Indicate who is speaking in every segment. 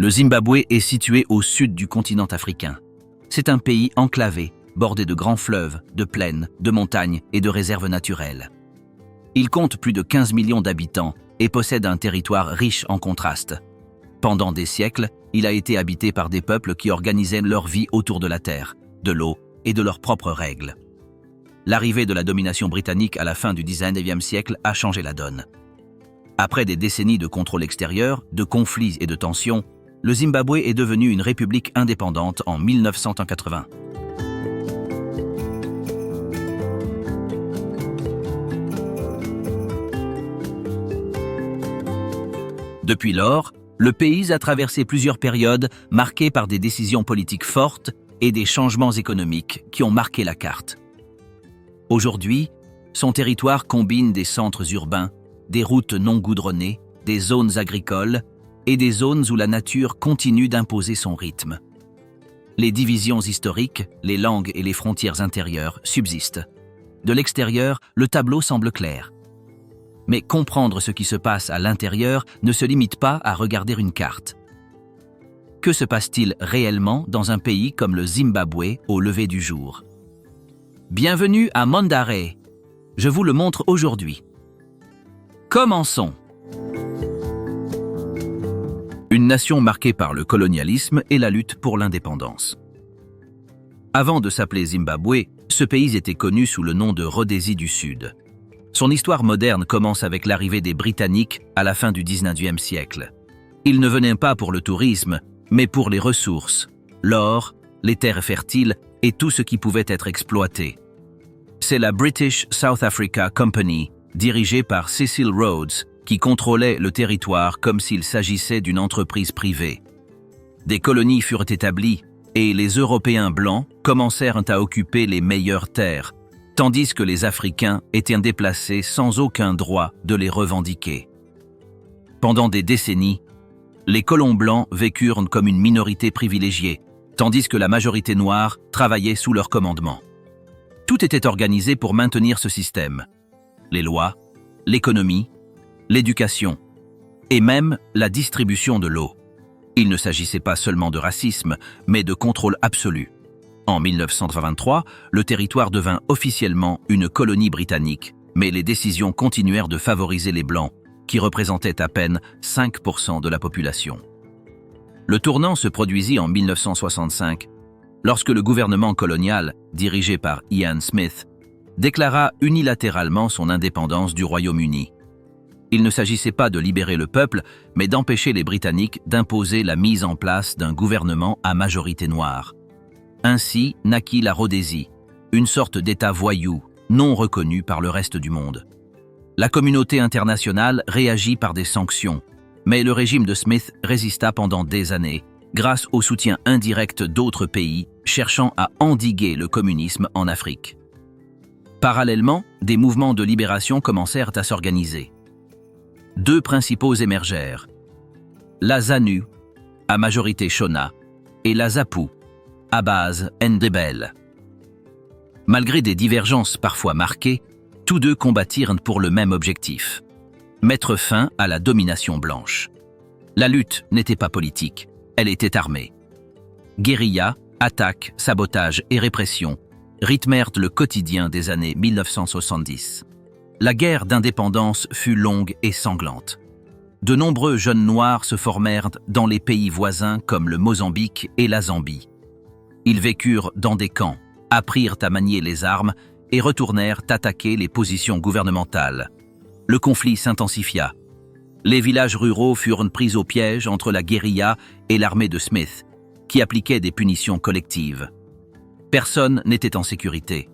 Speaker 1: Le Zimbabwe est situé au sud du continent africain. C'est un pays enclavé, bordé de grands fleuves, de plaines, de montagnes et de réserves naturelles. Il compte plus de 15 millions d'habitants et possède un territoire riche en contrastes. Pendant des siècles, il a été habité par des peuples qui organisaient leur vie autour de la terre, de l'eau et de leurs propres règles. L'arrivée de la domination britannique à la fin du XIXe siècle a changé la donne. Après des décennies de contrôle extérieur, de conflits et de tensions, le Zimbabwe est devenu une république indépendante en 1980. Depuis lors, le pays a traversé plusieurs périodes marquées par des décisions politiques fortes et des changements économiques qui ont marqué la carte. Aujourd'hui, son territoire combine des centres urbains, des routes non goudronnées, des zones agricoles et des zones où la nature continue d'imposer son rythme. Les divisions historiques, les langues et les frontières intérieures subsistent. De l'extérieur, le tableau semble clair. Mais comprendre ce qui se passe à l'intérieur ne se limite pas à regarder une carte. Que se passe-t-il réellement dans un pays comme le Zimbabwe au lever du jour? Bienvenue à Mandare. Je vous le montre aujourd'hui. Commençons. Une nation marquée par le colonialisme et la lutte pour l'indépendance. Avant de s'appeler Zimbabwe, ce pays était connu sous le nom de Rhodésie du Sud. Son histoire moderne commence avec l'arrivée des Britanniques à la fin du XIXe siècle. Ils ne venaient pas pour le tourisme, mais pour les ressources, l'or, les terres fertiles et tout ce qui pouvait être exploité. C'est la British South Africa Company, dirigée par Cecil Rhodes, qui contrôlait le territoire comme s'il s'agissait d'une entreprise privée. Des colonies furent établies et les Européens blancs commencèrent à occuper les meilleures terres, tandis que les Africains étaient déplacés sans aucun droit de les revendiquer. Pendant des décennies, les colons blancs vécurent comme une minorité privilégiée, tandis que la majorité noire travaillait sous leur commandement. Tout était organisé pour maintenir ce système. Les lois, l'économie, l'éducation et même la distribution de l'eau. Il ne s'agissait pas seulement de racisme, mais de contrôle absolu. En 1923, le territoire devint officiellement une colonie britannique, mais les décisions continuèrent de favoriser les Blancs, qui représentaient à peine 5% de la population. Le tournant se produisit en 1965, lorsque le gouvernement colonial, dirigé par Ian Smith, déclara unilatéralement son indépendance du Royaume-Uni. Il ne s'agissait pas de libérer le peuple, mais d'empêcher les Britanniques d'imposer la mise en place d'un gouvernement à majorité noire. Ainsi naquit la Rhodésie, une sorte d'État voyou, non reconnu par le reste du monde. La communauté internationale réagit par des sanctions, mais le régime de Smith résista pendant des années, grâce au soutien indirect d'autres pays cherchant à endiguer le communisme en Afrique. Parallèlement, des mouvements de libération commencèrent à s'organiser. Deux principaux émergèrent, la ZANU, à majorité Shona, et la ZAPU, à base Ndebele. Malgré des divergences parfois marquées, tous deux combattirent pour le même objectif, mettre fin à la domination blanche. La lutte n'était pas politique, elle était armée. Guérilla, attaques, sabotage et répression rythmèrent le quotidien des années 1970. La guerre d'indépendance fut longue et sanglante. De nombreux jeunes noirs se formèrent dans les pays voisins comme le Mozambique et la Zambie. Ils vécurent dans des camps, apprirent à manier les armes et retournèrent attaquer les positions gouvernementales. Le conflit s'intensifia. Les villages ruraux furent pris au piège entre la guérilla et l'armée de Smith, qui appliquait des punitions collectives. Personne n'était en sécurité.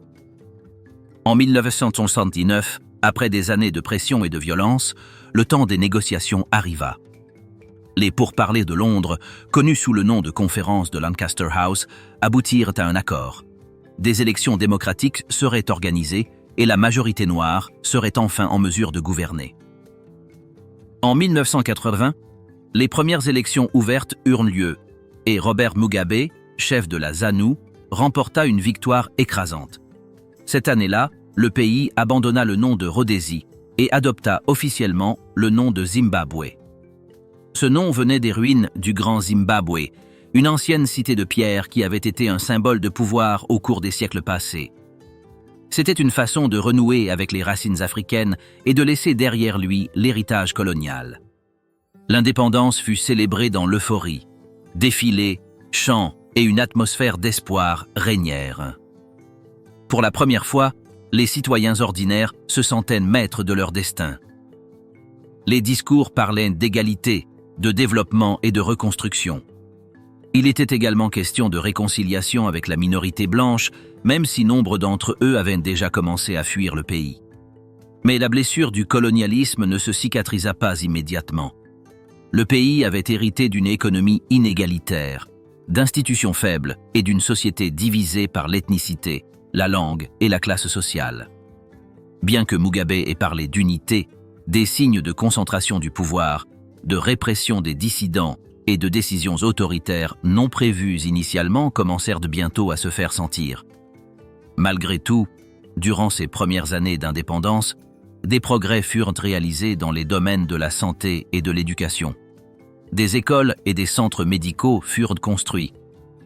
Speaker 1: En 1979, après des années de pression et de violence, le temps des négociations arriva. Les pourparlers de Londres, connus sous le nom de conférence de Lancaster House, aboutirent à un accord. Des élections démocratiques seraient organisées et la majorité noire serait enfin en mesure de gouverner. En 1980, les premières élections ouvertes eurent lieu et Robert Mugabe, chef de la ZANU, remporta une victoire écrasante. Cette année-là, le pays abandonna le nom de Rhodésie et adopta officiellement le nom de Zimbabwe. Ce nom venait des ruines du Grand Zimbabwe, une ancienne cité de pierre qui avait été un symbole de pouvoir au cours des siècles passés. C'était une façon de renouer avec les racines africaines et de laisser derrière lui l'héritage colonial. L'indépendance fut célébrée dans l'euphorie. Défilés, chants et une atmosphère d'espoir régnèrent. Pour la première fois, les citoyens ordinaires se sentaient maîtres de leur destin. Les discours parlaient d'égalité, de développement et de reconstruction. Il était également question de réconciliation avec la minorité blanche, même si nombre d'entre eux avaient déjà commencé à fuir le pays. Mais la blessure du colonialisme ne se cicatrisa pas immédiatement. Le pays avait hérité d'une économie inégalitaire, d'institutions faibles et d'une société divisée par l'ethnicité, la langue et la classe sociale. Bien que Mugabe ait parlé d'unité, des signes de concentration du pouvoir, de répression des dissidents et de décisions autoritaires non prévues initialement commencèrent bientôt à se faire sentir. Malgré tout, durant ces premières années d'indépendance, des progrès furent réalisés dans les domaines de la santé et de l'éducation. Des écoles et des centres médicaux furent construits,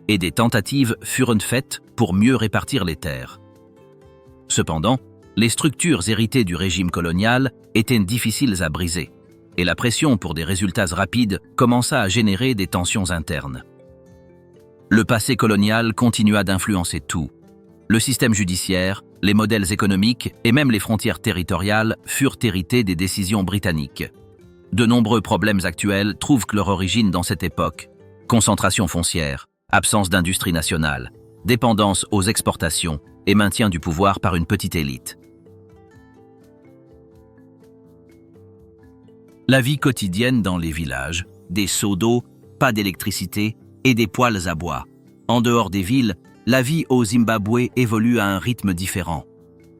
Speaker 1: et des tentatives furent faites pour mieux répartir les terres. Cependant, les structures héritées du régime colonial étaient difficiles à briser, et la pression pour des résultats rapides commença à générer des tensions internes. Le passé colonial continua d'influencer tout. Le système judiciaire, les modèles économiques et même les frontières territoriales furent hérités des décisions britanniques. De nombreux problèmes actuels trouvent leur origine dans cette époque. Concentration foncière, absence d'industrie nationale, dépendance aux exportations et maintien du pouvoir par une petite élite. La vie quotidienne dans les villages, des seaux d'eau, pas d'électricité et des poêles à bois. En dehors des villes, la vie au Zimbabwe évolue à un rythme différent.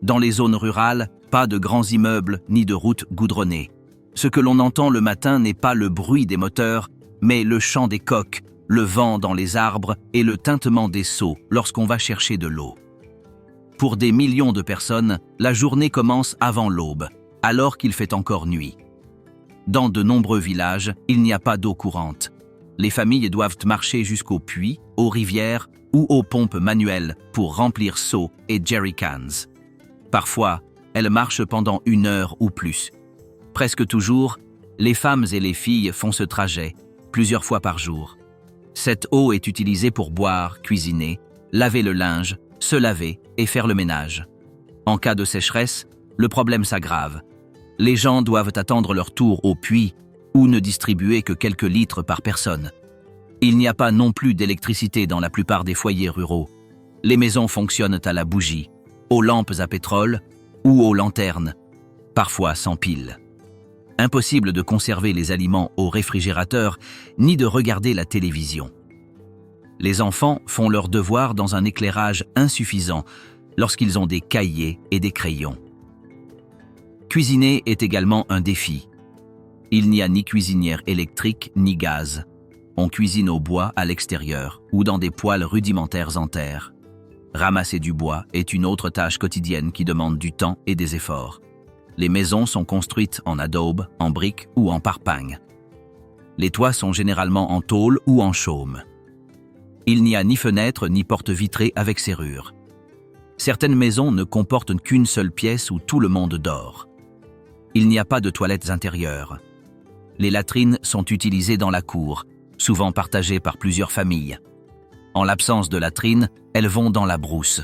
Speaker 1: Dans les zones rurales, pas de grands immeubles ni de routes goudronnées. Ce que l'on entend le matin n'est pas le bruit des moteurs, mais le chant des coqs, le vent dans les arbres et le tintement des seaux lorsqu'on va chercher de l'eau. Pour des millions de personnes, la journée commence avant l'aube, alors qu'il fait encore nuit. Dans de nombreux villages, il n'y a pas d'eau courante. Les familles doivent marcher jusqu'aux puits, aux rivières ou aux pompes manuelles pour remplir seaux et jerrycans. Parfois, elles marchent pendant 1 heure ou plus. Presque toujours, les femmes et les filles font ce trajet, plusieurs fois par jour. Cette eau est utilisée pour boire, cuisiner, laver le linge, se laver et faire le ménage. En cas de sécheresse, le problème s'aggrave. Les gens doivent attendre leur tour au puits ou ne distribuer que quelques litres par personne. Il n'y a pas non plus d'électricité dans la plupart des foyers ruraux. Les maisons fonctionnent à la bougie, aux lampes à pétrole ou aux lanternes, parfois sans pile. Impossible de conserver les aliments au réfrigérateur ni de regarder la télévision. Les enfants font leurs devoirs dans un éclairage insuffisant lorsqu'ils ont des cahiers et des crayons. Cuisiner est également un défi. Il n'y a ni cuisinière électrique ni gaz. On cuisine au bois à l'extérieur ou dans des poêles rudimentaires en terre. Ramasser du bois est une autre tâche quotidienne qui demande du temps et des efforts. Les maisons sont construites en adobe, en briques ou en parpaing. Les toits sont généralement en tôle ou en chaume. Il n'y a ni fenêtre ni porte vitrée avec serrure. Certaines maisons ne comportent qu'une seule pièce où tout le monde dort. Il n'y a pas de toilettes intérieures. Les latrines sont utilisées dans la cour, souvent partagées par plusieurs familles. En l'absence de latrines, elles vont dans la brousse.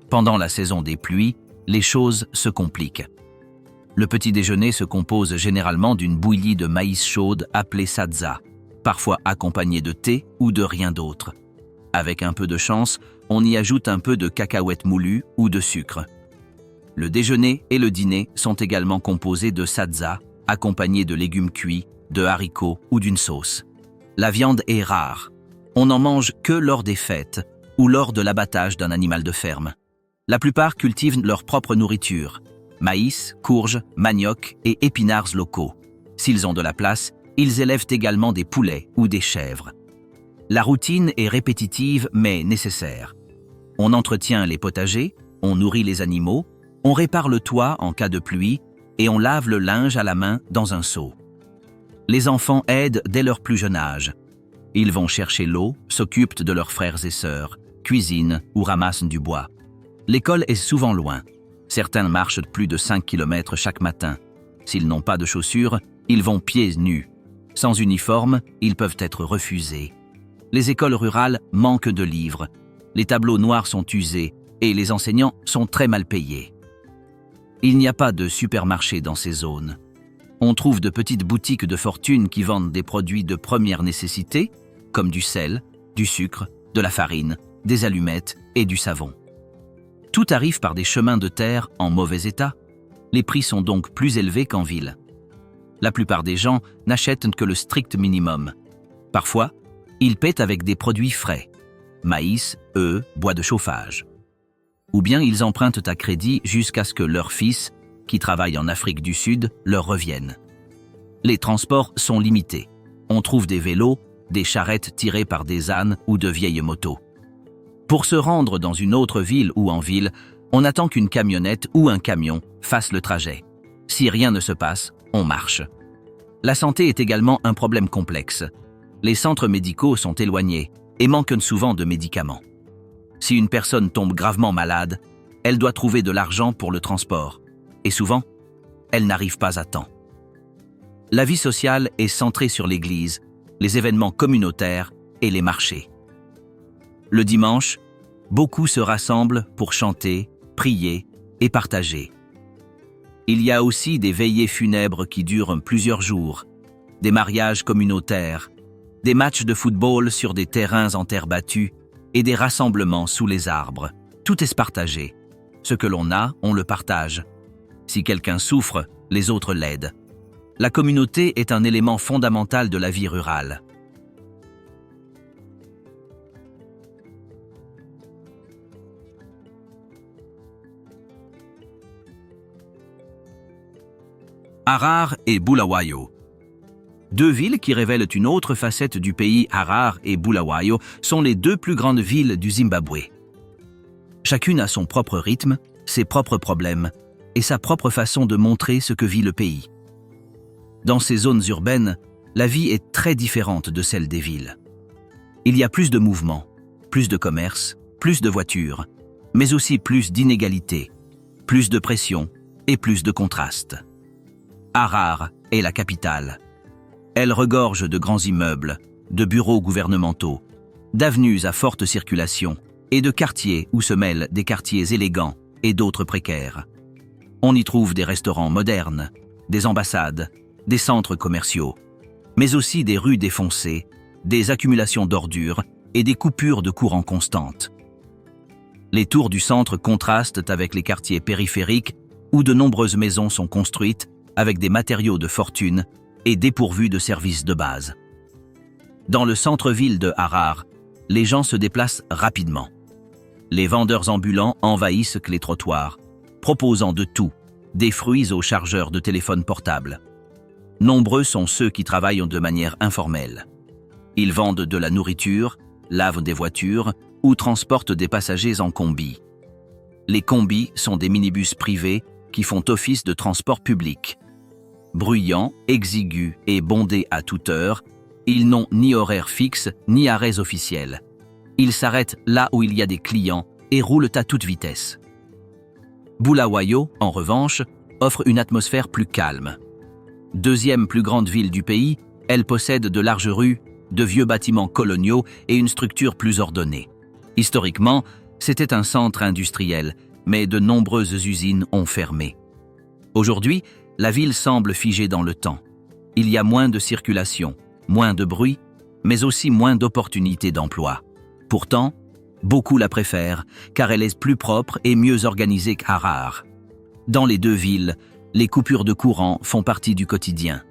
Speaker 1: Pendant la saison des pluies, les choses se compliquent. Le petit déjeuner se compose généralement d'une bouillie de maïs chaude appelée sadza, parfois accompagnée de thé ou de rien d'autre. Avec un peu de chance, on y ajoute un peu de cacahuètes moulues ou de sucre. Le déjeuner et le dîner sont également composés de sadza, accompagnés de légumes cuits, de haricots ou d'une sauce. La viande est rare. On n'en mange que lors des fêtes ou lors de l'abattage d'un animal de ferme. La plupart cultivent leur propre nourriture, maïs, courges, manioc et épinards locaux. S'ils ont de la place, ils élèvent également des poulets ou des chèvres. La routine est répétitive mais nécessaire. On entretient les potagers, on nourrit les animaux, on répare le toit en cas de pluie et on lave le linge à la main dans un seau. Les enfants aident dès leur plus jeune âge. Ils vont chercher l'eau, s'occupent de leurs frères et sœurs, cuisinent ou ramassent du bois. L'école est souvent loin. Certains marchent plus de 5 km chaque matin. S'ils n'ont pas de chaussures, ils vont pieds nus. Sans uniforme, ils peuvent être refusés. Les écoles rurales manquent de livres. Les tableaux noirs sont usés et les enseignants sont très mal payés. Il n'y a pas de supermarché dans ces zones. On trouve de petites boutiques de fortune qui vendent des produits de première nécessité, comme du sel, du sucre, de la farine, des allumettes et du savon. Tout arrive par des chemins de terre en mauvais état. Les prix sont donc plus élevés qu'en ville. La plupart des gens n'achètent que le strict minimum. Parfois, ils paient avec des produits frais, maïs, œufs, bois de chauffage. Ou bien ils empruntent à crédit jusqu'à ce que leur fils, qui travaille en Afrique du Sud, leur revienne. Les transports sont limités. On trouve des vélos, des charrettes tirées par des ânes ou de vieilles motos. Pour se rendre dans une autre ville ou en ville, on attend qu'une camionnette ou un camion fasse le trajet. Si rien ne se passe, on marche. La santé est également un problème complexe. Les centres médicaux sont éloignés et manquent souvent de médicaments. Si une personne tombe gravement malade, elle doit trouver de l'argent pour le transport. Et souvent, elle n'arrive pas à temps. La vie sociale est centrée sur l'église, les événements communautaires et les marchés. Le dimanche, beaucoup se rassemblent pour chanter, prier et partager. Il y a aussi des veillées funèbres qui durent plusieurs jours, des mariages communautaires, des matchs de football sur des terrains en terre battue et des rassemblements sous les arbres. Tout est partagé. Ce que l'on a, on le partage. Si quelqu'un souffre, les autres l'aident. La communauté est un élément fondamental de la vie rurale. Harar et Bulawayo. Deux villes qui révèlent une autre facette du pays. Harar et Bulawayo sont les deux plus grandes villes du Zimbabwe. Chacune a son propre rythme, ses propres problèmes et sa propre façon de montrer ce que vit le pays. Dans ces zones urbaines, la vie est très différente de celle des villes. Il y a plus de mouvements, plus de commerce, plus de voitures, mais aussi plus d'inégalités, plus de pression et plus de contrastes. Harar est la capitale. Elle regorge de grands immeubles, de bureaux gouvernementaux, d'avenues à forte circulation et de quartiers où se mêlent des quartiers élégants et d'autres précaires. On y trouve des restaurants modernes, des ambassades, des centres commerciaux, mais aussi des rues défoncées, des accumulations d'ordures et des coupures de courant constantes. Les tours du centre contrastent avec les quartiers périphériques où de nombreuses maisons sont construites avec des matériaux de fortune et dépourvues de services de base. Dans le centre-ville de Harar, les gens se déplacent rapidement. Les vendeurs ambulants envahissent les trottoirs, proposant de tout, des fruits aux chargeurs de téléphones portables. Nombreux sont ceux qui travaillent de manière informelle. Ils vendent de la nourriture, lavent des voitures ou transportent des passagers en combi. Les combis sont des minibus privés qui font office de transport public. Bruyants, exigus et bondés à toute heure, ils n'ont ni horaire fixe ni arrêts officiels. Ils s'arrêtent là où il y a des clients et roulent à toute vitesse. Bulawayo, en revanche, offre une atmosphère plus calme. Deuxième plus grande ville du pays, elle possède de larges rues, de vieux bâtiments coloniaux et une structure plus ordonnée. Historiquement, c'était un centre industriel, mais de nombreuses usines ont fermé. Aujourd'hui, la ville semble figée dans le temps. Il y a moins de circulation, moins de bruit, mais aussi moins d'opportunités d'emploi. Pourtant, beaucoup la préfèrent, car elle est plus propre et mieux organisée qu'Harar. Dans les deux villes, les coupures de courant font partie du quotidien.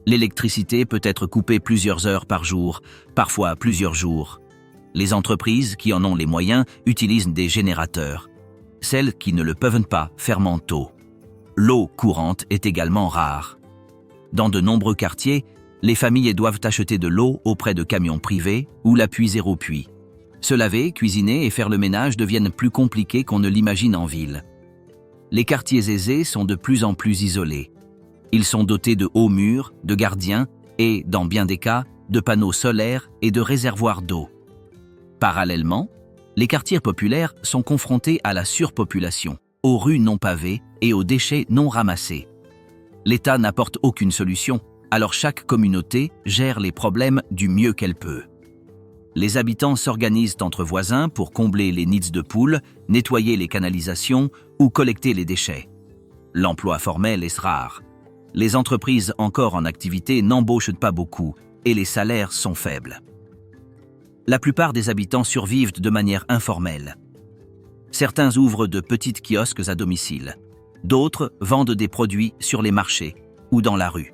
Speaker 1: L'électricité peut être coupée plusieurs heures par jour, parfois plusieurs jours. Les entreprises qui en ont les moyens utilisent des générateurs. Celles qui ne le peuvent pas ferment tôt. L'eau courante est également rare. Dans de nombreux quartiers, les familles doivent acheter de l'eau auprès de camions privés ou la puiser au puits. Se laver, cuisiner et faire le ménage deviennent plus compliqués qu'on ne l'imagine en ville. Les quartiers aisés sont de plus en plus isolés. Ils sont dotés de hauts murs, de gardiens et, dans bien des cas, de panneaux solaires et de réservoirs d'eau. Parallèlement, les quartiers populaires sont confrontés à la surpopulation, aux rues non pavées et aux déchets non ramassés. L'État n'apporte aucune solution, alors chaque communauté gère les problèmes du mieux qu'elle peut. Les habitants s'organisent entre voisins pour combler les nids de poules, nettoyer les canalisations ou collecter les déchets. L'emploi formel est rare. Les entreprises encore en activité n'embauchent pas beaucoup et les salaires sont faibles. La plupart des habitants survivent de manière informelle. Certains ouvrent de petites kiosques à domicile. D'autres vendent des produits sur les marchés ou dans la rue.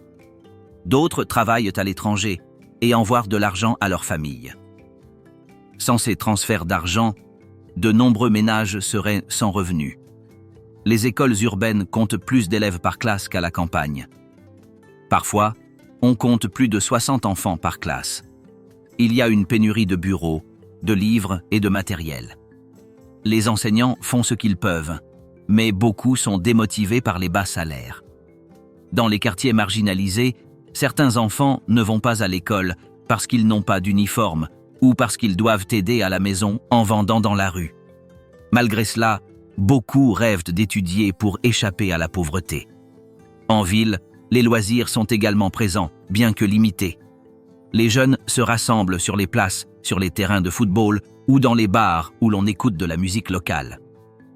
Speaker 1: D'autres travaillent à l'étranger et envoient de l'argent à leur famille. Sans ces transferts d'argent, de nombreux ménages seraient sans revenus. Les écoles urbaines comptent plus d'élèves par classe qu'à la campagne. Parfois, on compte plus de 60 enfants par classe. Il y a une pénurie de bureaux, de livres et de matériel. Les enseignants font ce qu'ils peuvent, mais beaucoup sont démotivés par les bas salaires. Dans les quartiers marginalisés, certains enfants ne vont pas à l'école parce qu'ils n'ont pas d'uniforme ou parce qu'ils doivent aider à la maison en vendant dans la rue. Malgré cela, beaucoup rêvent d'étudier pour échapper à la pauvreté. En ville, les loisirs sont également présents, bien que limités. Les jeunes se rassemblent sur les places, sur les terrains de football ou dans les bars où l'on écoute de la musique locale.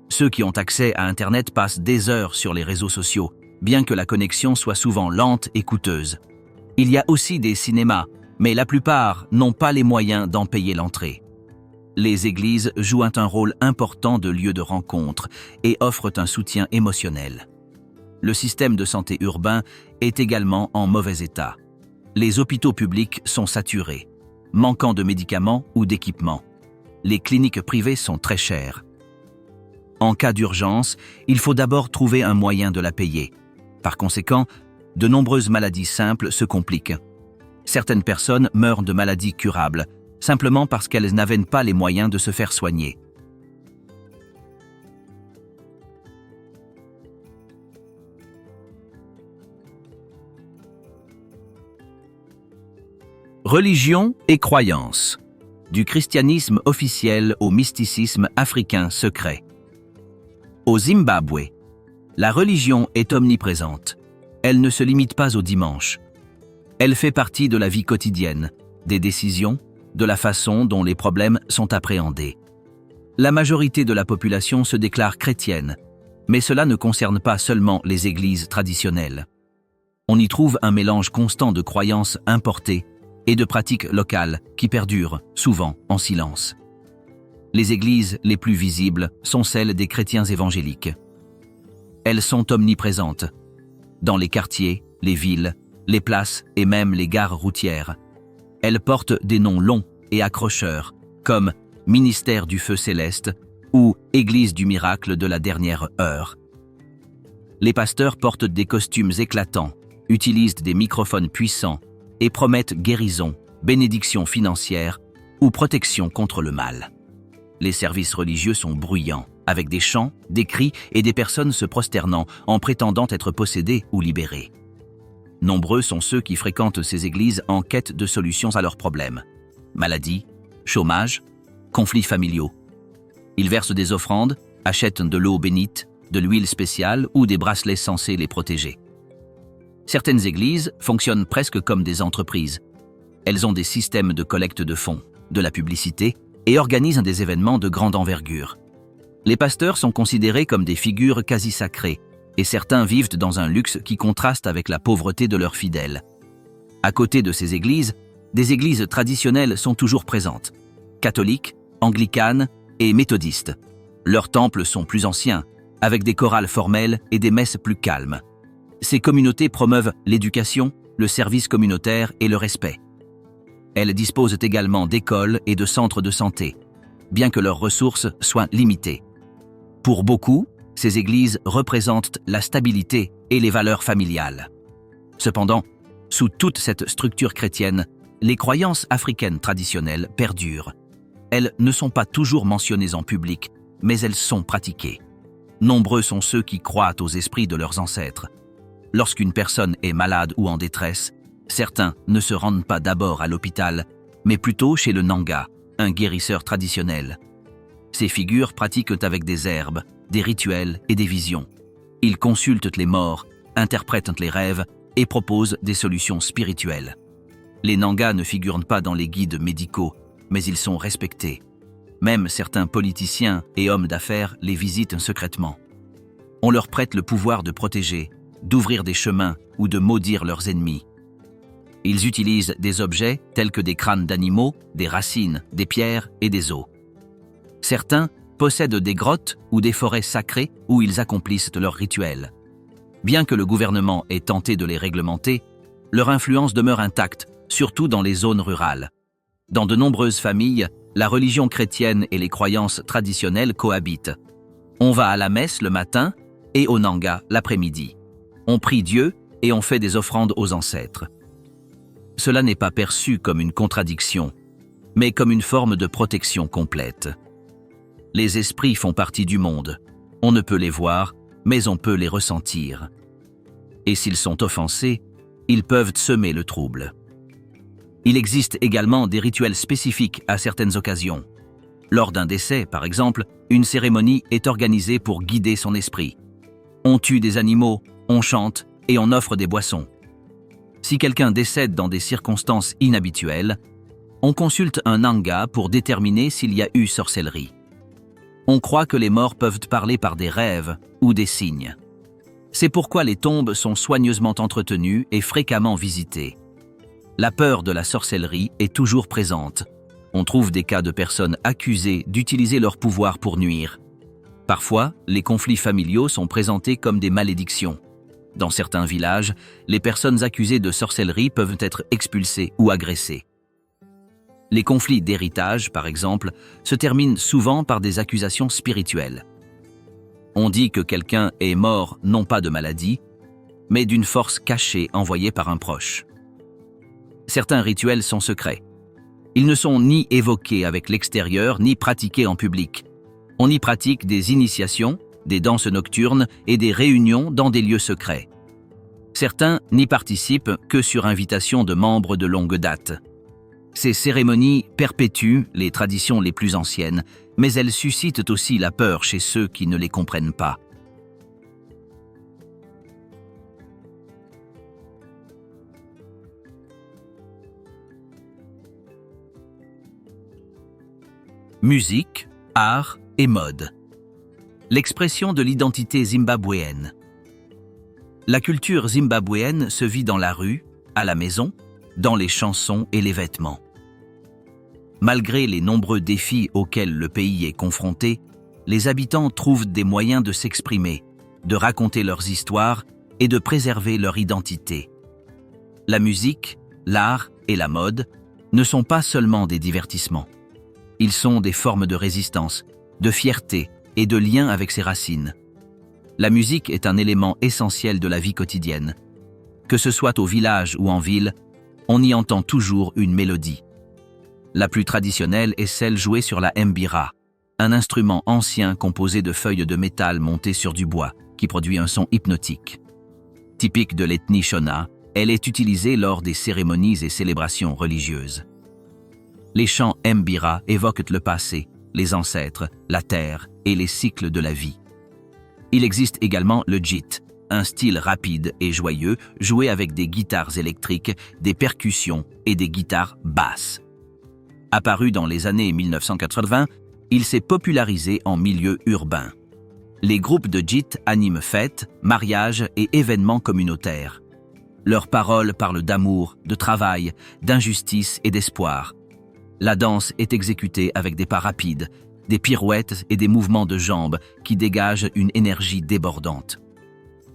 Speaker 1: Ceux qui ont accès à Internet passent des heures sur les réseaux sociaux, bien que la connexion soit souvent lente et coûteuse. Il y a aussi des cinémas, mais la plupart n'ont pas les moyens d'en payer l'entrée. Les églises jouent un rôle important de lieu de rencontre et offrent un soutien émotionnel. Le système de santé urbain est également en mauvais état. Les hôpitaux publics sont saturés, manquant de médicaments ou d'équipements. Les cliniques privées sont très chères. En cas d'urgence, il faut d'abord trouver un moyen de la payer. Par conséquent, de nombreuses maladies simples se compliquent. Certaines personnes meurent de maladies curables, simplement parce qu'elles n'avaient pas les moyens de se faire soigner. Religion et croyance. Du christianisme officiel au mysticisme africain secret. Au Zimbabwe, la religion est omniprésente. Elle ne se limite pas au dimanche. Elle fait partie de la vie quotidienne, des décisions, de la façon dont les problèmes sont appréhendés. La majorité de la population se déclare chrétienne, mais cela ne concerne pas seulement les églises traditionnelles. On y trouve un mélange constant de croyances importées et de pratiques locales qui perdurent, souvent en silence. Les églises les plus visibles sont celles des chrétiens évangéliques. Elles sont omniprésentes, dans les quartiers, les villes, les places et même les gares routières. Elles portent des noms longs et accrocheurs, comme Ministère du Feu Céleste ou Église du Miracle de la Dernière Heure. Les pasteurs portent des costumes éclatants, utilisent des microphones puissants et promettent guérison, bénédiction financière ou protection contre le mal. Les services religieux sont bruyants, avec des chants, des cris et des personnes se prosternant en prétendant être possédées ou libérées. Nombreux sont ceux qui fréquentent ces églises en quête de solutions à leurs problèmes. Maladies, chômage, conflits familiaux. Ils versent des offrandes, achètent de l'eau bénite, de l'huile spéciale ou des bracelets censés les protéger. Certaines églises fonctionnent presque comme des entreprises. Elles ont des systèmes de collecte de fonds, de la publicité et organisent des événements de grande envergure. Les pasteurs sont considérés comme des figures quasi sacrées et certains vivent dans un luxe qui contraste avec la pauvreté de leurs fidèles. À côté de ces églises, des églises traditionnelles sont toujours présentes, catholiques, anglicanes et méthodistes. Leurs temples sont plus anciens, avec des chorales formelles et des messes plus calmes. Ces communautés promeuvent l'éducation, le service communautaire et le respect. Elles disposent également d'écoles et de centres de santé, bien que leurs ressources soient limitées. Pour beaucoup, ces églises représentent la stabilité et les valeurs familiales. Cependant, sous toute cette structure chrétienne, les croyances africaines traditionnelles perdurent. Elles ne sont pas toujours mentionnées en public, mais elles sont pratiquées. Nombreux sont ceux qui croient aux esprits de leurs ancêtres. Lorsqu'une personne est malade ou en détresse, Certains ne se rendent pas d'abord à l'hôpital, mais plutôt chez le Nanga, un guérisseur traditionnel. Ces figures pratiquent avec des herbes, des rituels et des visions. Ils consultent les morts, interprètent les rêves et proposent des solutions spirituelles. Les Nangas ne figurent pas dans les guides médicaux, mais ils sont respectés. Même certains politiciens et hommes d'affaires les visitent secrètement. On leur prête le pouvoir de protéger, d'ouvrir des chemins ou de maudire leurs ennemis. Ils utilisent des objets tels que des crânes d'animaux, des racines, des pierres et des os. Certains possèdent des grottes ou des forêts sacrées où ils accomplissent leurs rituels. Bien que le gouvernement ait tenté de les réglementer, leur influence demeure intacte, surtout dans les zones rurales. Dans de nombreuses familles, la religion chrétienne et les croyances traditionnelles cohabitent. On va à la messe le matin et au Nanga l'après-midi. On prie Dieu et on fait des offrandes aux ancêtres. Cela n'est pas perçu comme une contradiction, mais comme une forme de protection complète. Les esprits font partie du monde. On ne peut les voir, mais on peut les ressentir. Et s'ils sont offensés, ils peuvent semer le trouble. Il existe également des rituels spécifiques à certaines occasions. Lors d'un décès, par exemple, une cérémonie est organisée pour guider son esprit. On tue des animaux, on chante et on offre des boissons. Si quelqu'un décède dans des circonstances inhabituelles, on consulte un Nanga pour déterminer s'il y a eu sorcellerie. On croit que les morts peuvent parler par des rêves ou des signes. C'est pourquoi les tombes sont soigneusement entretenues et fréquemment visitées. La peur de la sorcellerie est toujours présente. On trouve des cas de personnes accusées d'utiliser leur pouvoir pour nuire. Parfois, les conflits familiaux sont présentés comme des malédictions. Dans certains villages, les personnes accusées de sorcellerie peuvent être expulsées ou agressées. Les conflits d'héritage, par exemple, se terminent souvent par des accusations spirituelles. On dit que quelqu'un est mort non pas de maladie, mais d'une force cachée envoyée par un proche. Certains rituels sont secrets. Ils ne sont ni évoqués avec l'extérieur, ni pratiqués en public. On y pratique des initiations, des danses nocturnes et des réunions dans des lieux secrets. Certains n'y participent que sur invitation de membres de longue date. Ces cérémonies perpétuent les traditions les plus anciennes, mais elles suscitent aussi la peur chez ceux qui ne les comprennent pas. Musique, art et mode. L'expression de l'identité zimbabwéenne. La culture zimbabwéenne se vit dans la rue, à la maison, dans les chansons et les vêtements. Malgré les nombreux défis auxquels le pays est confronté, les habitants trouvent des moyens de s'exprimer, de raconter leurs histoires et de préserver leur identité. La musique, l'art et la mode ne sont pas seulement des divertissements. Ils sont des formes de résistance, de fierté et de lien avec ses racines. La musique est un élément essentiel de la vie quotidienne. Que ce soit au village ou en ville, on y entend toujours une mélodie. La plus traditionnelle est celle jouée sur la mbira, un instrument ancien composé de feuilles de métal montées sur du bois, qui produit un son hypnotique. Typique de l'ethnie Shona, elle est utilisée lors des cérémonies et célébrations religieuses. Les chants mbira évoquent le passé, les ancêtres, la terre et les cycles de la vie. Il existe également le djit, un style rapide et joyeux joué avec des guitares électriques, des percussions et des guitares basses. Apparu dans les années 1980, il s'est popularisé en milieu urbain. Les groupes de djit animent fêtes, mariages et événements communautaires. Leurs paroles parlent d'amour, de travail, d'injustice et d'espoir. La danse est exécutée avec des pas rapides, des pirouettes et des mouvements de jambes qui dégagent une énergie débordante.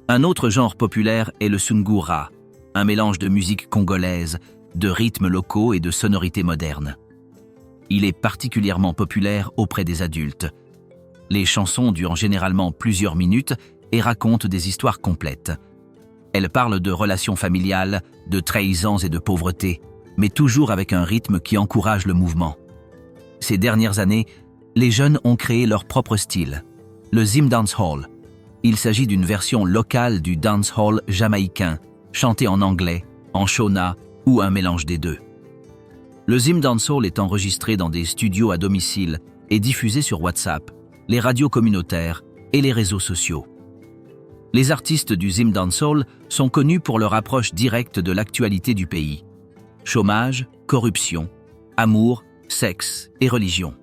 Speaker 1: Un autre genre populaire est le sungura, un mélange de musique congolaise, de rythmes locaux et de sonorités modernes. Il est particulièrement populaire auprès des adultes. Les chansons durent généralement plusieurs minutes et racontent des histoires complètes. Elles parlent de relations familiales, de trahisons et de pauvreté, mais toujours avec un rythme qui encourage le mouvement. Ces dernières années, les jeunes ont créé leur propre style, le Zim Dancehall. Il s'agit d'une version locale du dancehall jamaïcain, chanté en anglais, en shona ou un mélange des deux. Le Zim Dancehall est enregistré dans des studios à domicile et diffusé sur WhatsApp, les radios communautaires et les réseaux sociaux. Les artistes du Zim Dancehall sont connus pour leur approche directe de l'actualité du pays. Chômage, corruption, amour, sexe et religion.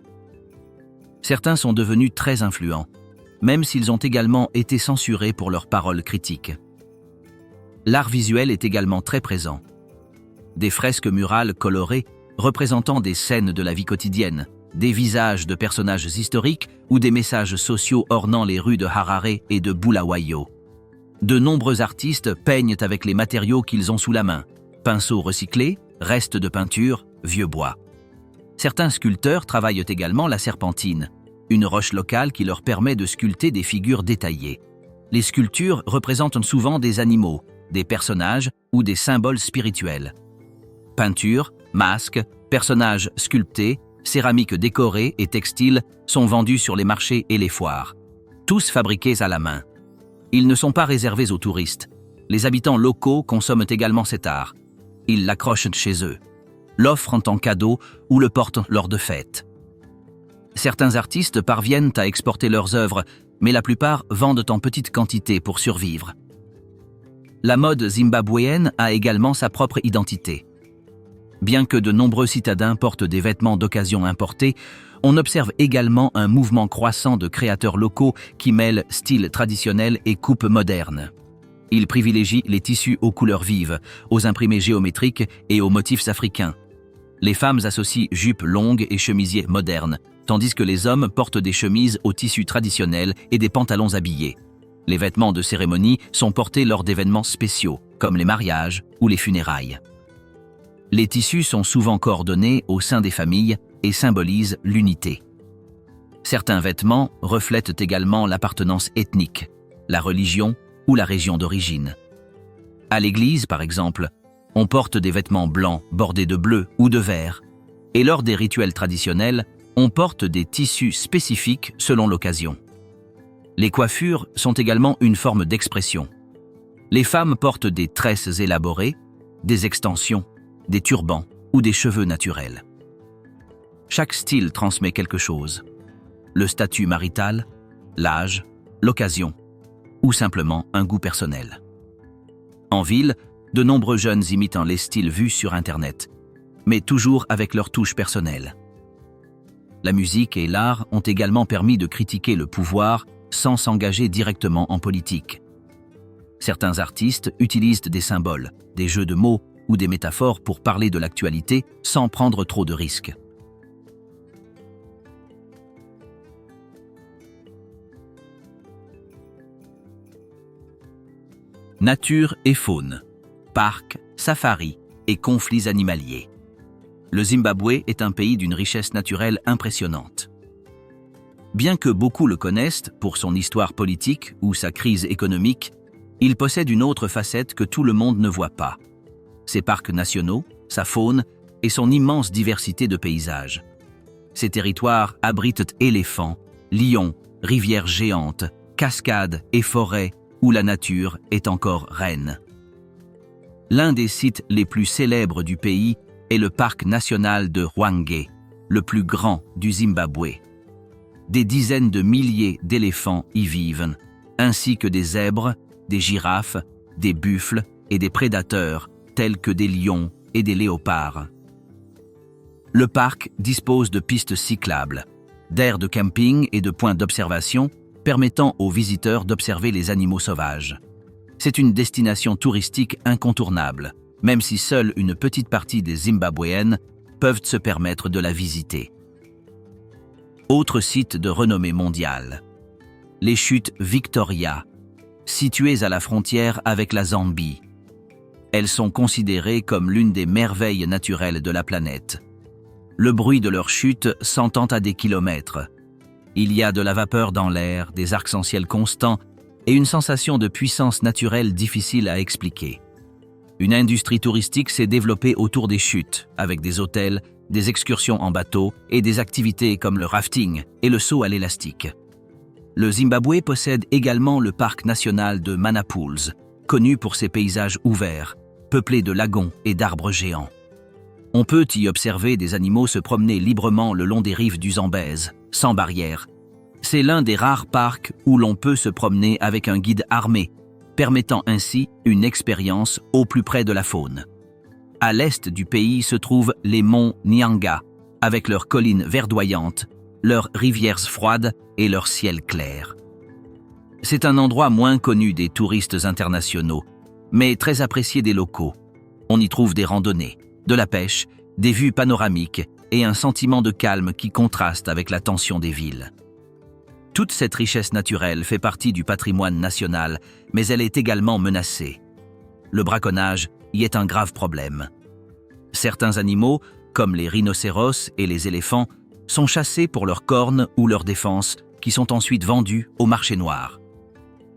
Speaker 1: Certains sont devenus très influents, même s'ils ont également été censurés pour leurs paroles critiques. L'art visuel est également très présent. Des fresques murales colorées représentant des scènes de la vie quotidienne, des visages de personnages historiques ou des messages sociaux ornant les rues de Harare et de Bulawayo. De nombreux artistes peignent avec les matériaux qu'ils ont sous la main, pinceaux recyclés, restes de peinture, vieux bois. Certains sculpteurs travaillent également la serpentine, une roche locale qui leur permet de sculpter des figures détaillées. Les sculptures représentent souvent des animaux, des personnages ou des symboles spirituels. Peintures, masques, personnages sculptés, céramiques décorées et textiles sont vendus sur les marchés et les foires. Tous fabriqués à la main. Ils ne sont pas réservés aux touristes. Les habitants locaux consomment également cet art. Ils l'accrochent chez eux, l'offrent en cadeau ou le portent lors de fêtes. Certains artistes parviennent à exporter leurs œuvres, mais la plupart vendent en petite quantité pour survivre. La mode zimbabwéenne a également sa propre identité. Bien que de nombreux citadins portent des vêtements d'occasion importés, on observe également un mouvement croissant de créateurs locaux qui mêlent style traditionnel et coupe moderne. Ils privilégient les tissus aux couleurs vives, aux imprimés géométriques et aux motifs africains. Les femmes associent jupes longues et chemisiers modernes, tandis que les hommes portent des chemises aux tissus traditionnels et des pantalons habillés. Les vêtements de cérémonie sont portés lors d'événements spéciaux, comme les mariages ou les funérailles. Les tissus sont souvent coordonnés au sein des familles et symbolisent l'unité. Certains vêtements reflètent également l'appartenance ethnique, la religion ou la région d'origine. À l'église, par exemple, on porte des vêtements blancs bordés de bleu ou de vert, et lors des rituels traditionnels, on porte des tissus spécifiques selon l'occasion. Les coiffures sont également une forme d'expression. Les femmes portent des tresses élaborées, des extensions, des turbans ou des cheveux naturels. Chaque style transmet quelque chose. Le statut marital, l'âge, l'occasion, ou simplement un goût personnel. En ville, de nombreux jeunes imitent les styles vus sur Internet, mais toujours avec leur touche personnelle. La musique et l'art ont également permis de critiquer le pouvoir sans s'engager directement en politique. Certains artistes utilisent des symboles, des jeux de mots ou des métaphores pour parler de l'actualité sans prendre trop de risques. Nature et faune, parcs, safaris et conflits animaliers. Le Zimbabwe est un pays d'une richesse naturelle impressionnante. Bien que beaucoup le connaissent pour son histoire politique ou sa crise économique, il possède une autre facette que tout le monde ne voit pas. Ses parcs nationaux, sa faune et son immense diversité de paysages. Ces territoires abritent éléphants, lions, rivières géantes, cascades et forêts où la nature est encore reine. L'un des sites les plus célèbres du pays est le parc national de Hwange, le plus grand du Zimbabwe. Des dizaines de milliers d'éléphants y vivent, ainsi que des zèbres, des girafes, des buffles et des prédateurs tels que des lions et des léopards. Le parc dispose de pistes cyclables, d'aires de camping et de points d'observation permettant aux visiteurs d'observer les animaux sauvages. C'est une destination touristique incontournable, même si seule une petite partie des Zimbabwéennes peuvent se permettre de la visiter. Autre site de renommée mondiale, les chutes Victoria, situées à la frontière avec la Zambie. Elles sont considérées comme l'une des merveilles naturelles de la planète. Le bruit de leur chute s'entend à des kilomètres. Il y a de la vapeur dans l'air, des arcs-en-ciel constants et une sensation de puissance naturelle difficile à expliquer. Une industrie touristique s'est développée autour des chutes, avec des hôtels, des excursions en bateau et des activités comme le rafting et le saut à l'élastique. Le Zimbabwe possède également le parc national de Mana Pools, connu pour ses paysages ouverts, peuplée de lagons et d'arbres géants. On peut y observer des animaux se promener librement le long des rives du Zambèze, sans barrière. C'est l'un des rares parcs où l'on peut se promener avec un guide armé, permettant ainsi une expérience au plus près de la faune. À l'est du pays se trouvent les monts Nyanga, avec leurs collines verdoyantes, leurs rivières froides et leur ciel clair. C'est un endroit moins connu des touristes internationaux, mais très apprécié des locaux. On y trouve des randonnées, de la pêche, des vues panoramiques et un sentiment de calme qui contraste avec la tension des villes. Toute cette richesse naturelle fait partie du patrimoine national, mais elle est également menacée. Le braconnage y est un grave problème. Certains animaux, comme les rhinocéros et les éléphants, sont chassés pour leurs cornes ou leur défense, qui sont ensuite vendus au marché noir.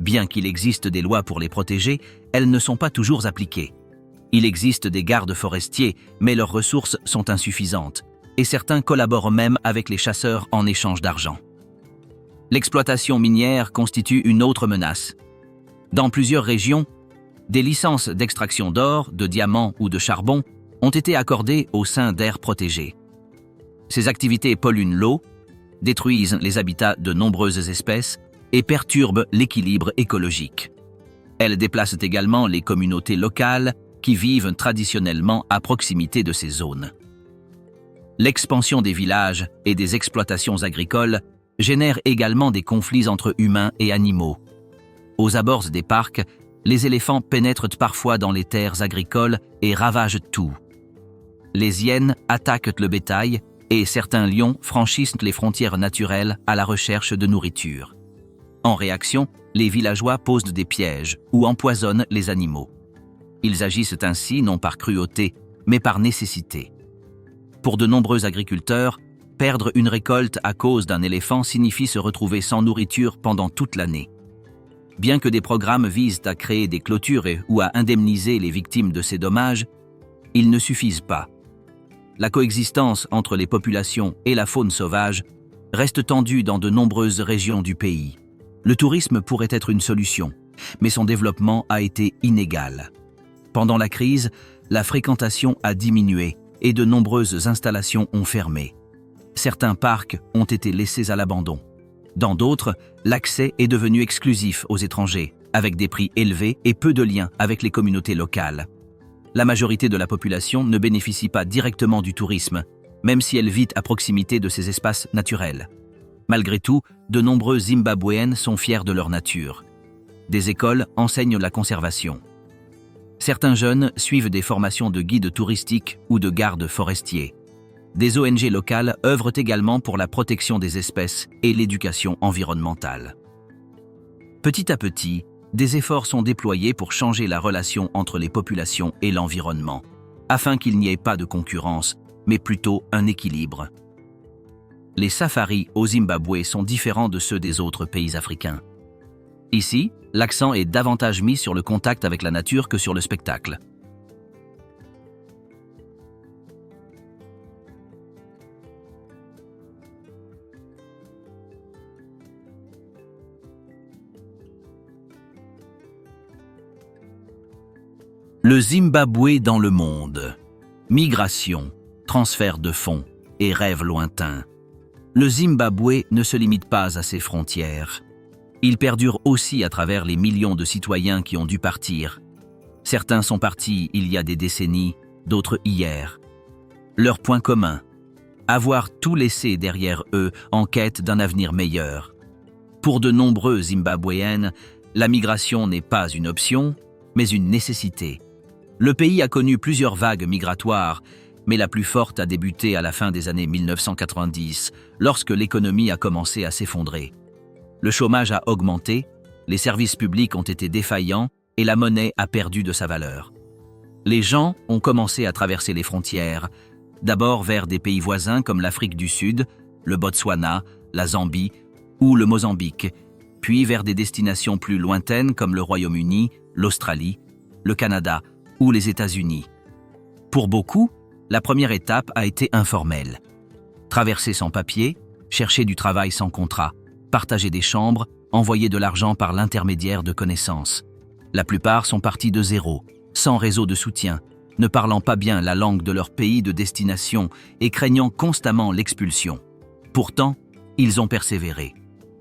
Speaker 1: Bien qu'il existe des lois pour les protéger, elles ne sont pas toujours appliquées. Il existe des gardes forestiers, mais leurs ressources sont insuffisantes, et certains collaborent même avec les chasseurs en échange d'argent. L'exploitation minière constitue une autre menace. Dans plusieurs régions, des licences d'extraction d'or, de diamants ou de charbon ont été accordées au sein d'aires protégées. Ces activités polluent l'eau, détruisent les habitats de nombreuses espèces et perturbent l'équilibre écologique. Elles déplacent également les communautés locales qui vivent traditionnellement à proximité de ces zones. L'expansion des villages et des exploitations agricoles génère également des conflits entre humains et animaux. Aux abords des parcs, les éléphants pénètrent parfois dans les terres agricoles et ravagent tout. Les hyènes attaquent le bétail et certains lions franchissent les frontières naturelles à la recherche de nourriture. En réaction, les villageois posent des pièges ou empoisonnent les animaux. Ils agissent ainsi non par cruauté, mais par nécessité. Pour de nombreux agriculteurs, perdre une récolte à cause d'un éléphant signifie se retrouver sans nourriture pendant toute l'année. Bien que des programmes visent à créer des clôtures ou à indemniser les victimes de ces dommages, ils ne suffisent pas. La coexistence entre les populations et la faune sauvage reste tendue dans de nombreuses régions du pays. Le tourisme pourrait être une solution, mais son développement a été inégal. Pendant la crise, la fréquentation a diminué et de nombreuses installations ont fermé. Certains parcs ont été laissés à l'abandon. Dans d'autres, l'accès est devenu exclusif aux étrangers, avec des prix élevés et peu de liens avec les communautés locales. La majorité de la population ne bénéficie pas directement du tourisme, même si elle vit à proximité de ces espaces naturels. Malgré tout, de nombreux Zimbabwéens sont fiers de leur nature. Des écoles enseignent la conservation. Certains jeunes suivent des formations de guides touristiques ou de gardes forestiers. Des ONG locales œuvrent également pour la protection des espèces et l'éducation environnementale. Petit à petit, des efforts sont déployés pour changer la relation entre les populations et l'environnement, afin qu'il n'y ait pas de concurrence, mais plutôt un équilibre. Les safaris au Zimbabwe sont différents de ceux des autres pays africains. Ici, l'accent est davantage mis sur le contact avec la nature que sur le spectacle. Le Zimbabwe dans le monde. Migration, transfert de fonds et rêves lointains. Le Zimbabwe ne se limite pas à ses frontières. Il perdure aussi à travers les millions de citoyens qui ont dû partir. Certains sont partis il y a des décennies, d'autres hier. Leur point commun, avoir tout laissé derrière eux en quête d'un avenir meilleur. Pour de nombreux Zimbabwéens, la migration n'est pas une option, mais une nécessité. Le pays a connu plusieurs vagues migratoires, mais la plus forte a débuté à la fin des années 1990, lorsque l'économie a commencé à s'effondrer. Le chômage a augmenté, les services publics ont été défaillants et la monnaie a perdu de sa valeur. Les gens ont commencé à traverser les frontières, d'abord vers des pays voisins comme l'Afrique du Sud, le Botswana, la Zambie ou le Mozambique, puis vers des destinations plus lointaines comme le Royaume-Uni, l'Australie, le Canada ou les États-Unis. Pour beaucoup, la première étape a été informelle. Traverser sans papier, chercher du travail sans contrat, partager des chambres, envoyer de l'argent par l'intermédiaire de connaissances. La plupart sont partis de zéro, sans réseau de soutien, ne parlant pas bien la langue de leur pays de destination et craignant constamment l'expulsion. Pourtant, ils ont persévéré.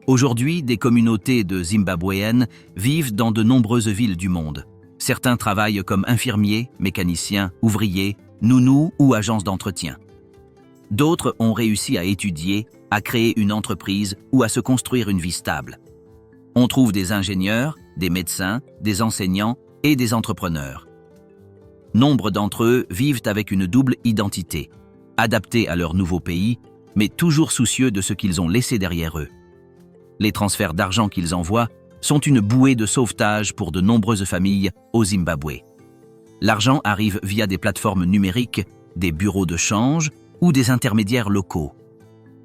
Speaker 1: Aujourd'hui, des communautés de Zimbabwéennes vivent dans de nombreuses villes du monde. Certains travaillent comme infirmiers, mécaniciens, ouvriers, nounous ou agences d'entretien. D'autres ont réussi à étudier, à créer une entreprise ou à se construire une vie stable. On trouve des ingénieurs, des médecins, des enseignants et des entrepreneurs. Nombre d'entre eux vivent avec une double identité, adaptés à leur nouveau pays, mais toujours soucieux de ce qu'ils ont laissé derrière eux. Les transferts d'argent qu'ils envoient sont une bouée de sauvetage pour de nombreuses familles au Zimbabwe. L'argent arrive via des plateformes numériques, des bureaux de change ou des intermédiaires locaux.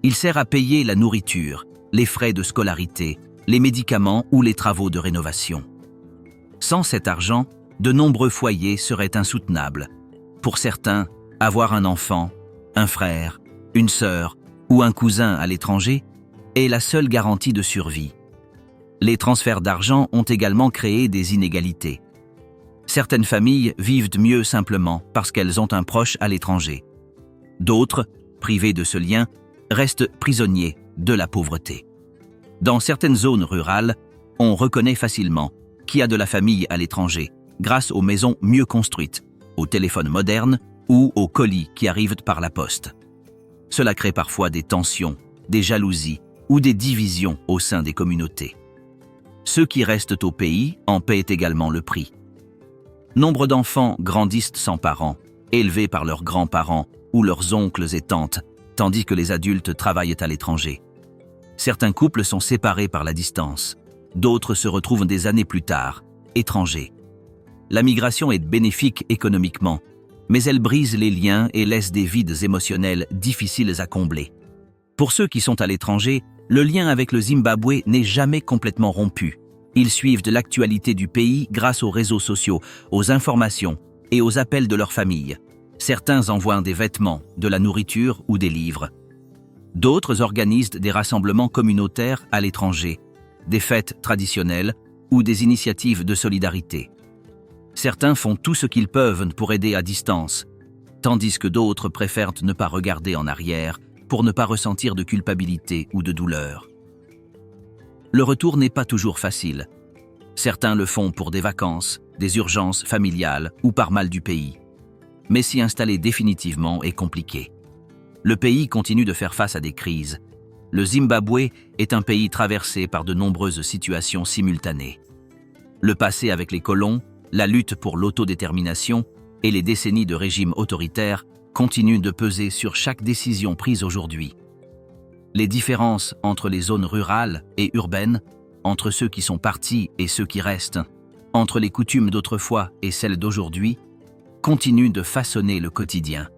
Speaker 1: Il sert à payer la nourriture, les frais de scolarité, les médicaments ou les travaux de rénovation. Sans cet argent, de nombreux foyers seraient insoutenables. Pour certains, avoir un enfant, un frère, une sœur ou un cousin à l'étranger est la seule garantie de survie. Les transferts d'argent ont également créé des inégalités. Certaines familles vivent mieux simplement parce qu'elles ont un proche à l'étranger. D'autres, privés de ce lien, restent prisonniers de la pauvreté. Dans certaines zones rurales, on reconnaît facilement qui a de la famille à l'étranger grâce aux maisons mieux construites, aux téléphones modernes ou aux colis qui arrivent par la poste. Cela crée parfois des tensions, des jalousies ou des divisions au sein des communautés. Ceux qui restent au pays en paient également le prix. Nombre d'enfants grandissent sans parents, élevés par leurs grands-parents ou leurs oncles et tantes, tandis que les adultes travaillent à l'étranger. Certains couples sont séparés par la distance, d'autres se retrouvent des années plus tard, étrangers. La migration est bénéfique économiquement, mais elle brise les liens et laisse des vides émotionnels difficiles à combler. Pour ceux qui sont à l'étranger, le lien avec le Zimbabwe n'est jamais complètement rompu. Ils suivent de l'actualité du pays grâce aux réseaux sociaux, aux informations et aux appels de leur famille. Certains envoient des vêtements, de la nourriture ou des livres. D'autres organisent des rassemblements communautaires à l'étranger, des fêtes traditionnelles ou des initiatives de solidarité. Certains font tout ce qu'ils peuvent pour aider à distance, tandis que d'autres préfèrent ne pas regarder en arrière pour ne pas ressentir de culpabilité ou de douleur. Le retour n'est pas toujours facile. Certains le font pour des vacances, des urgences familiales ou par mal du pays. Mais s'y installer définitivement est compliqué. Le pays continue de faire face à des crises. Le Zimbabwe est un pays traversé par de nombreuses situations simultanées. Le passé avec les colons, la lutte pour l'autodétermination et les décennies de régime autoritaire continuent de peser sur chaque décision prise aujourd'hui. Les différences entre les zones rurales et urbaines, entre ceux qui sont partis et ceux qui restent, entre les coutumes d'autrefois et celles d'aujourd'hui, continuent de façonner le quotidien.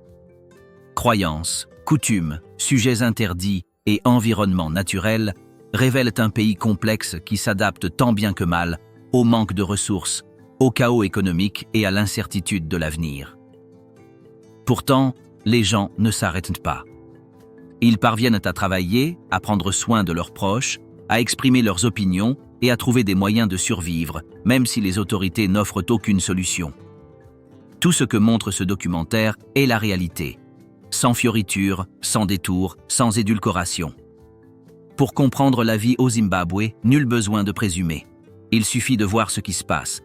Speaker 1: Croyances, coutumes, sujets interdits et environnement naturel révèlent un pays complexe qui s'adapte tant bien que mal au manque de ressources, au chaos économique et à l'incertitude de l'avenir. Pourtant, les gens ne s'arrêtent pas. Ils parviennent à travailler, à prendre soin de leurs proches, à exprimer leurs opinions et à trouver des moyens de survivre, même si les autorités n'offrent aucune solution. Tout ce que montre ce documentaire est la réalité, sans fioriture, sans détour, sans édulcoration. Pour comprendre la vie au Zimbabwe, nul besoin de présumer. Il suffit de voir ce qui se passe.